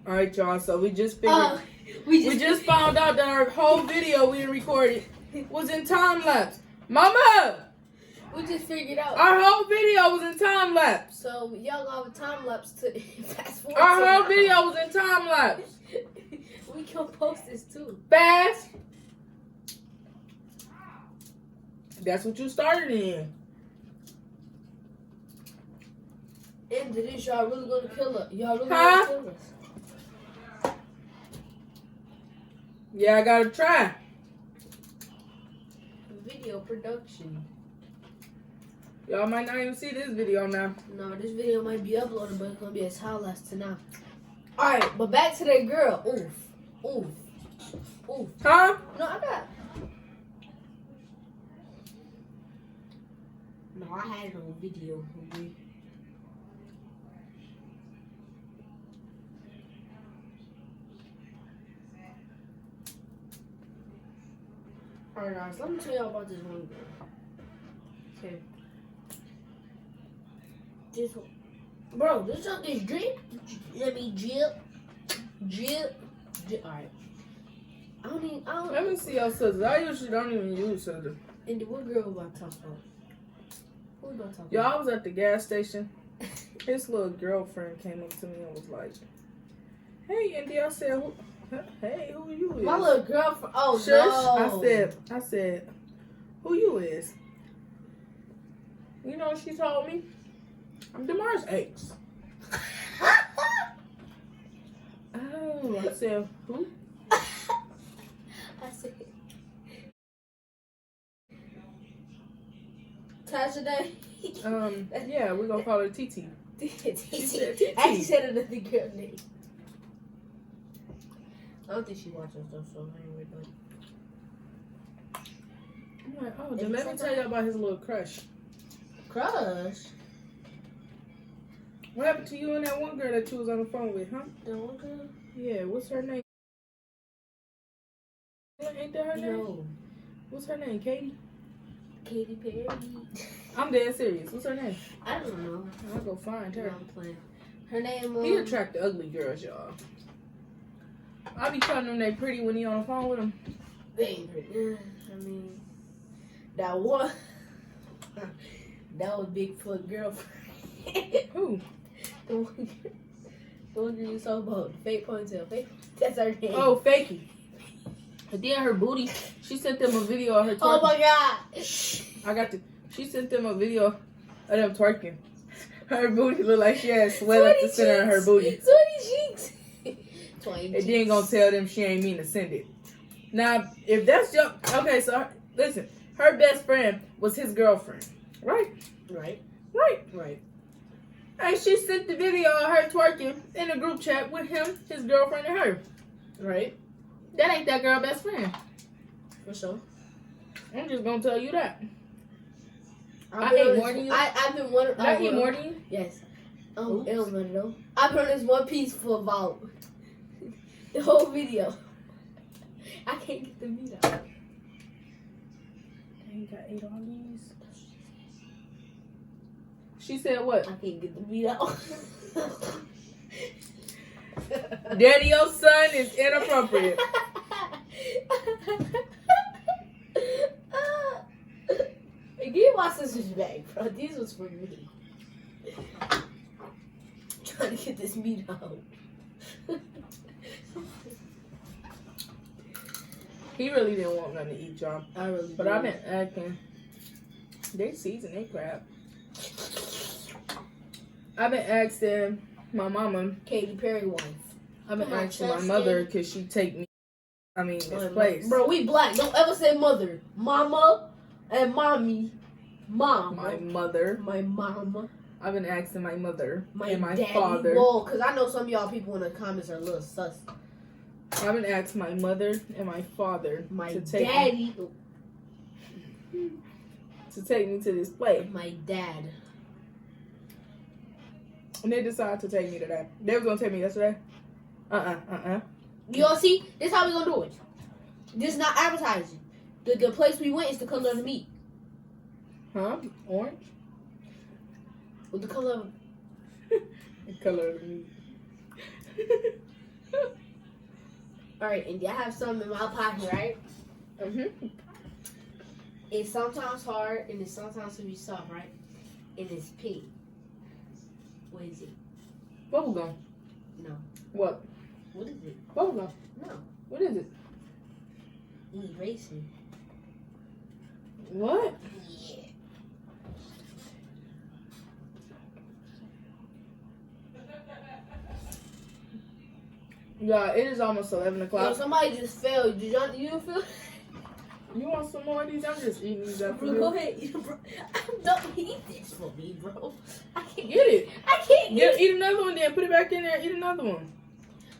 All right, y'all. So we just figured. We just found out that our whole video we recorded was in time lapse. Mama! We just figured out. Our whole video was in time lapse. So y'all gonna have a time lapse to fast forward. Our whole video was in time lapse. We can post this too. Fast. That's what you started in. And this, y'all really gonna kill us. Y'all really gonna kill us. Yeah, I gotta try. Video production. Y'all might not even see this video now. No, this video might be uploaded, but it's gonna be a time lapse to now. Alright, but back to that girl. Oof. Oof. Oof. Huh? No, I got. No, I had it on video. Okay? Alright guys, let me tell y'all about this one girl. Okay. This one. Bro, this up this drip. Let me drip. Alright. Let me see your scissors. I usually don't even use scissors. And what girl we about to talk about? Who we about to talk Y'all, about? I was at the gas station. His little girlfriend came up to me and was like, "Hey, Indy." I said, "Hey, who you is?" My little girlfriend. Oh, Shush. no. I said, "Who you is?" You know what she told me? I'm Demar's ex. Oh, I said, who? I said, Tasha Day. Yeah, we're gonna call her TT. She said TT. actually said another girl name. I don't think she watches stuff, so I ain't really know. I'm like, oh, then let me tell you about his little crush. Crush? What happened to you and that one girl that you was on the phone with, huh? That one girl? Yeah, what's her name? Ain't that her name? No. What's her name? Katie? Katy Perry. I'm dead serious. What's her name? I don't know. I'll go find her. No, I'm playing. Her name He attract the ugly girls, y'all. I be telling them they pretty when he on the phone with them. They ain't pretty. I mean, that one. That was Bigfoot girlfriend. Who? The one girl you saw about fake ponytail. Fake. That's her name. Oh, Fakey. And then her booty. She sent them a video of her twerking. Oh my God. She sent them a video of them twerking. Her booty look like she had sweat up the center of her booty. 20 cheeks. 20 And then gonna tell them she ain't mean to send it. Now, if that's your... Okay, so listen. Her best friend was his girlfriend. Right? Right. And she sent the video of her twerking in a group chat with him, his girlfriend, and her. Right. That ain't that girl best friend. For sure. I'm just gonna tell you that. I ate more than you? I've been wondering. I eat more than you? Yes. It don't matter though. I've been on this one piece for about the whole video. I can't get the meat out. Dang, got 8 on these. She said what? I can't get the meat out. Daddy, your son is inappropriate. Give me my sister's bag, bro. These was for me. Trying to get this meat out. He really didn't want nothing to eat, y'all. I really But do. I've been acting. They season they crap. I've been asking my mama. Katy Perry wife. I've been Come on, asking my Chelsea. mother, could she take me? I mean, this place. Bro, we black. Don't ever say mother. Mama and mommy. Mom. My mother. My mama. I've been asking my mother My and my daddy. father. Well, because I know some of y'all people in the comments are a little sus. I've been asking my mother and my father My to take daddy. to take me to this place. My dad. And they decided to take me today. They was gonna take me yesterday. You all see? This how we gonna do it. This is not advertising. The place we went is the color of the meat. Huh? Orange? With the color of... The color of the meat. Alright, and I have some in my pocket, right? Mm-hmm. It's sometimes hard and it's sometimes can be soft, right? And it's pink. What is it? Bubblegum. No. What? What is it? Bubblegum. No. What is it? Erasing. What? Yeah. Yeah, it is almost 11 Yo, o'clock. somebody just fell. Did you feel? You want some more of these? I'm just eating these up for Bro, you. go ahead, eat it, bro. Don't eat this for me, bro. I can't Get it. I can't get Eat another one then. Put it back in there. Eat another one.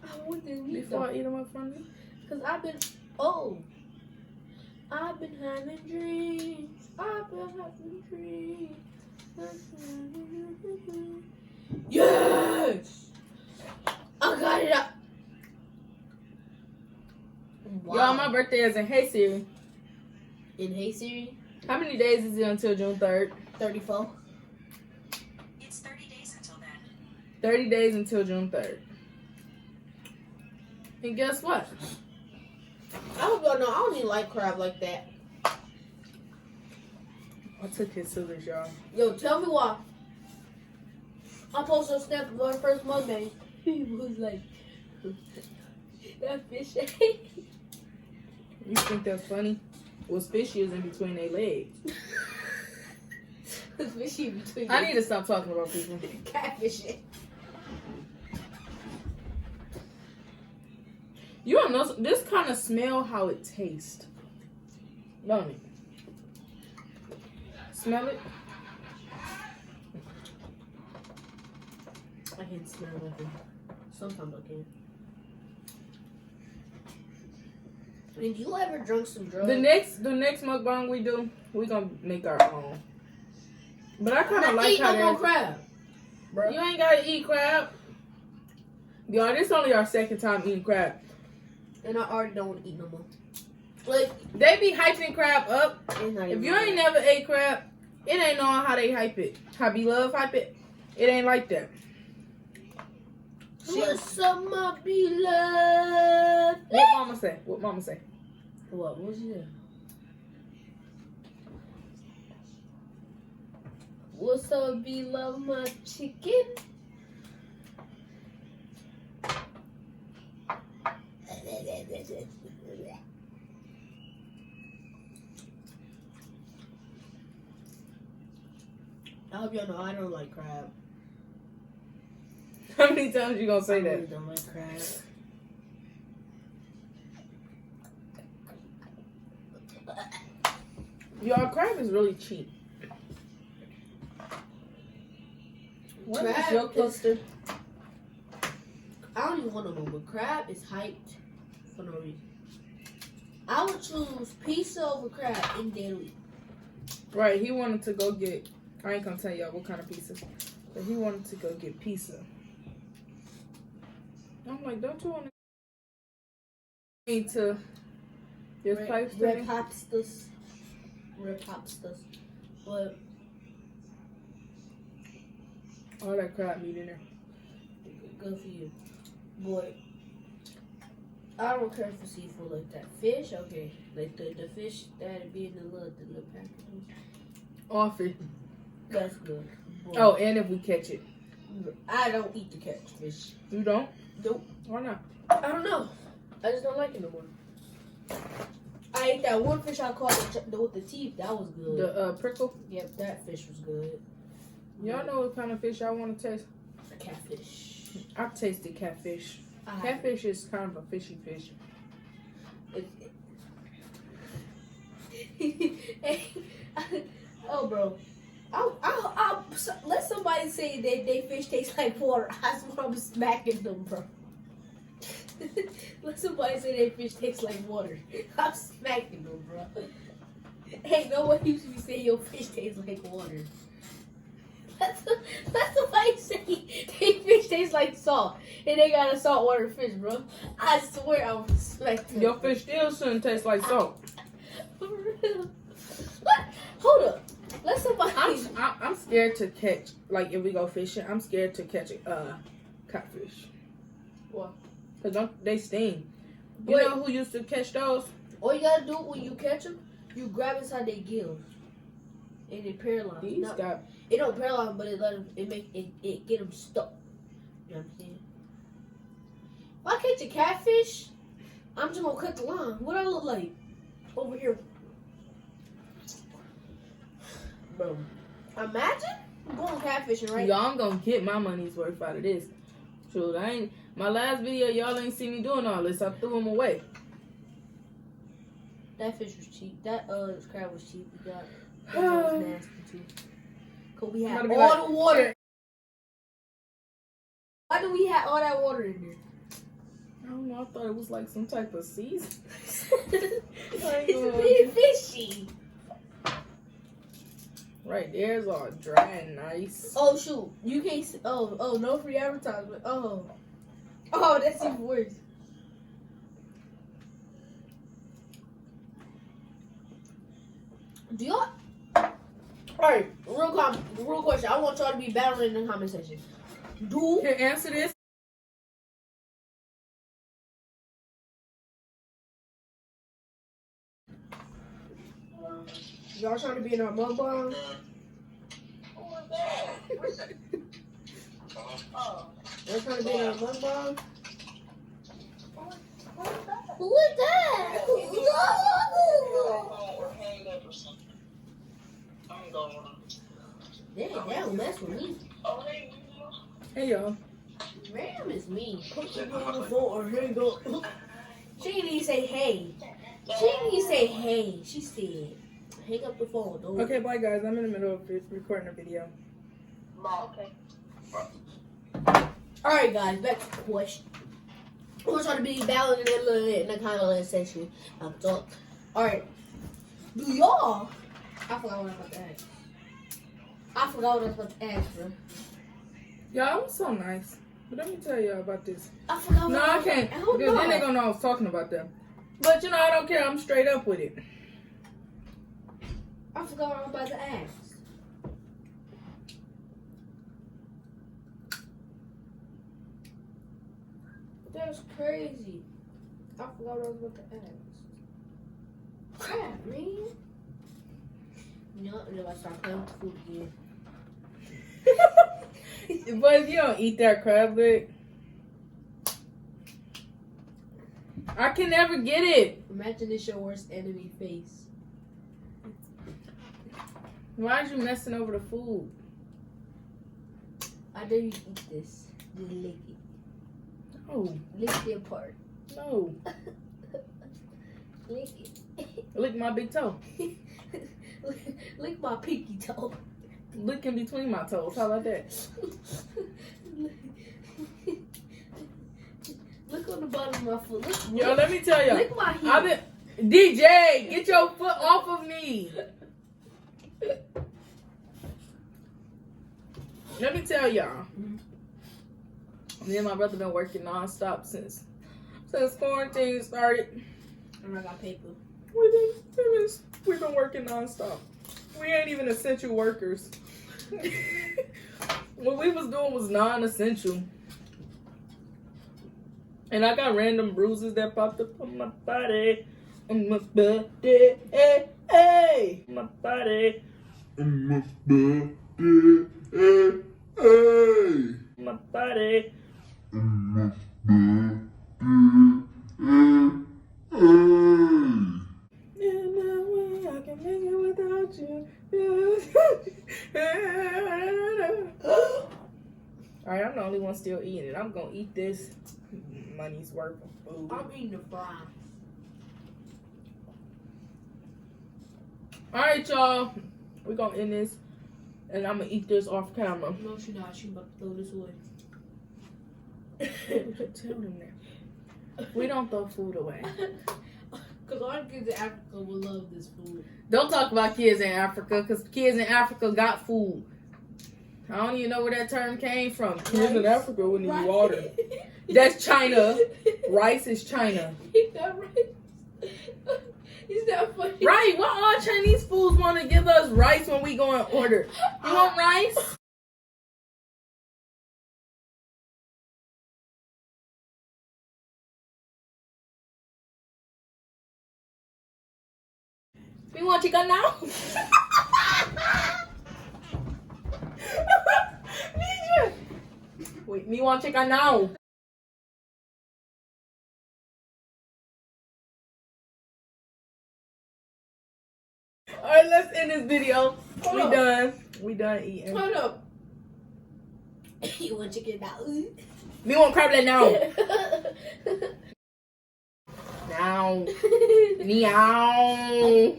I want to eat Before them. I eat them up from you. Because I've been having dreams. I've been having dreams. Yes! I got it up. Wow. Y'all, my birthday is in Hey Siri. In Hey Siri, How many days is it until June 3rd? 34. It's 30 days until then. 30 days until June 3rd. And guess what? I hope y'all know I don't even like crab like that. I took his scissors, y'all. Yo, tell me why. I posted a snap of our first mukbang. He was like, that fish ain't. You think that's funny? Was fishy is in between their legs. Fishy between I need to stop talking about people. catfishing. You don't know, this kind of smell how it tastes. Don't it? Smell it? I can smell nothing. Sometimes I can. Did you ever drunk some drugs? The next mukbang we do, we gonna make our own. But I kind of like how no more crab, bro. you ain't gotta eat crab. Y'all, this only our second time eating crab. And I already don't want to eat no more. Like, They be hyping crab up. it's not If even you ain't never ate crab, it ain't knowing how they hype it. How Beloved hype it. It ain't like that. What's up, my beloved? What mama say? What mama say? What was it? What's up, beloved, my chicken? I hope y'all know I don't like crab. How many times you gonna say I really that? don't like crab. Y'all, crab is really cheap. What is Crab your is- cluster? I don't even want to know, but crab is hyped for no reason. I would choose pizza over crab in daily. Right, he wanted to go get. I ain't gonna tell y'all what kind of pizza, but he wanted to go get pizza. I'm like, don't you want to need to your place? Red popstas. Red popstas. But All that crab meat in there. good for you. Boy, I don't care for seafood like that. Fish, okay. Like the fish that be in the little packages. Offer. That's good. Boy, Oh, and if we catch it, I don't eat the catfish. you don't. Nope. Why not? I don't know. I just don't like it no more. I ate that one fish I caught with the teeth. That was good. The prickle. Yep, that fish was good. Y'all know what kind of fish I want to taste. Catfish. I've tasted catfish. Catfish is kind of a fishy fish. Oh, bro. I'll let somebody say they fish tastes like water. I swear I'm smacking them, bro. Let somebody say they fish tastes like water. I'm smacking them, bro. Hey, no one used to be saying your fish tastes like water. Let somebody say they fish tastes like salt, and they got a saltwater fish, bro. I swear I'm smacking Your them. fish still shouldn't taste like salt. For real. What? Hold up. Let somebody. I'm scared to catch, like if we go fishing, I'm scared to catch a catfish. What? Because they sting. You But know who used to catch those? all you gotta do when you catch them, you grab inside their gills. And it paralyzes. These got... It don't paralyze, but it let them, it get them stuck. You know what I'm saying? If I catch a catfish, I'm just gonna cut the line. What I look like over here, bro? Imagine going catfishing, right? Y'all, I'm gonna get my money's worth out of this. True, I ain't... My last video, y'all ain't see me doing all this. I threw them away. That fish was cheap. That crab was cheap. We got that was nasty too. Cause we had all the water. Why do we have all that water in there? I don't know. I thought it was like some type of season. It's being fishy. Right there's all dry and nice. Oh shoot! You can't. Oh, no free advertisement. Oh, that's even worse. Do y'all? Alright, real question. I want y'all to be battling in the comment section. Here, answer this. Y'all trying to be in our mukbang? Y'all trying to be in our mukbang? Who is that? Damn, that don't mess with me. Hey, y'all. Ma'am is me. Put your phone on the phone or hang up. She didn't even say hey. She didn't even say hey. She said, hang up the phone. Don't. Okay, bye, guys. I'm in the middle of recording a video. Okay. Alright, guys, back to the question. We're trying to be battling in the comment section. Alright. Do y'all? I forgot what I was about to ask. Bro. Y'all, I'm so nice. But let me tell y'all about this. I forgot. No, I can't. Because then they're going to know I was talking about them. But, you know, I don't care. I'm straight up with it. I forgot what I was about to ask. That's crazy. I forgot what I was about to ask. Crap, man. No, I start playing with food again. But if you don't eat that crab leg, I can never get it. Imagine it's your worst enemy face. Why are you messing over the food? I dare you to eat this. Just lick it. No. Lick the part. No. Lick it. Lick my big toe. Lick my pinky toe. Lick in between my toes. How about that? Look on the bottom of my foot. Look, Yo, let me tell y'all. lick my heel. DJ, get your foot off of me. Let me tell y'all. Me and my brother been working nonstop since quarantine started. And I got paper. We've been working nonstop. We ain't even essential workers. What we was doing was non-essential. And I got random bruises that popped up on my body. On my body. Hey, hey. My body. On my body. Hey, hey. My body. On my body. Hey, hey. In no way I can make it without you. Alright, I'm the only one still eating it. I'm gonna eat this money's worth of food. I'm eating the fry. Alright, y'all. We're gonna end this. And I'm gonna eat this off camera. No, she's not. She's about to throw this away. Tell them that. We don't throw food away. Because all the kids in Africa will love this food. Don't talk about kids in Africa, because kids in Africa got food. I don't even know where that term came from. Kids in Africa wouldn't eat water. That's China. Rice is China. Is that right? Is that funny? Right. Why all Chinese foods want to give us rice when we go and order? You want rice? Me want chicken now? Nisha! Wait, me want chicken now? Alright, let's end this video. Hold We up. done. We done eating. Hold up. You want chicken now? Me want crab leg now. Now. Meow.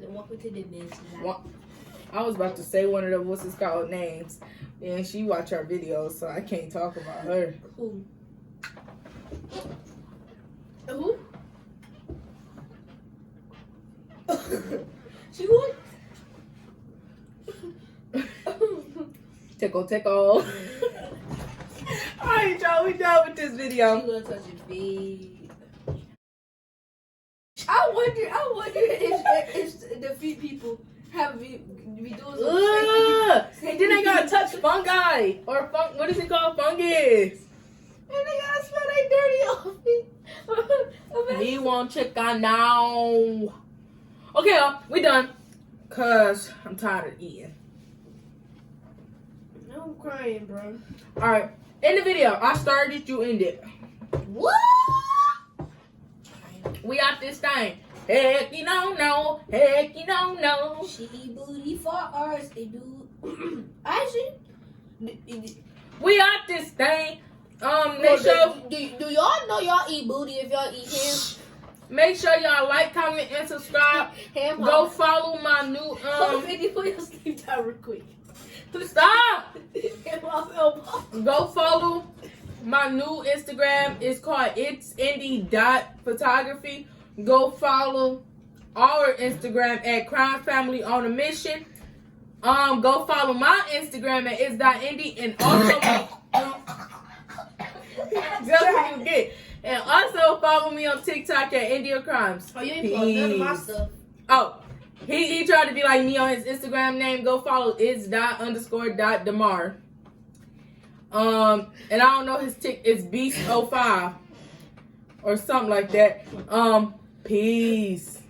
Welcome to the business. I was about to say one of the what's it called names, and she watch our videos, so I can't talk about her. Who? Who? She what? Tickle, tickle. Alright, y'all, we done with this video. She gonna touch your feet. I wonder if the feet people have be doing Ugh! And then they gotta touch fungi or what is it called? Fungus. and they gotta smell they dirty off me. We want chicken now. Okay, y'all, we done. Cause I'm tired of eating. I'm crying, bro. Alright, in the video, I started, you ended. What? We out this thing. Heck, you don't know. Heck, you don't know. She booty for ours. They do. Actually, We out this thing. Make sure do y'all know y'all eat booty if y'all eat ham? make sure y'all like, comment, and subscribe. Ham. Go follow my new Vinny, put your sleep down real quick. stop. Ham off elbow. Go follow my new Instagram. It's called It's Indie Photography. Go follow our Instagram at Crime Family on a Mission. Go follow my Instagram at It's.Indie and also just what you get. And also follow me on TikTok at India Crimes. Oh, you ain't plug none of my Peace. stuff. Oh, he tried to be like me on his Instagram name. Go follow It's._Damar. And I don't know his it's Beast05 or something like that. Peace.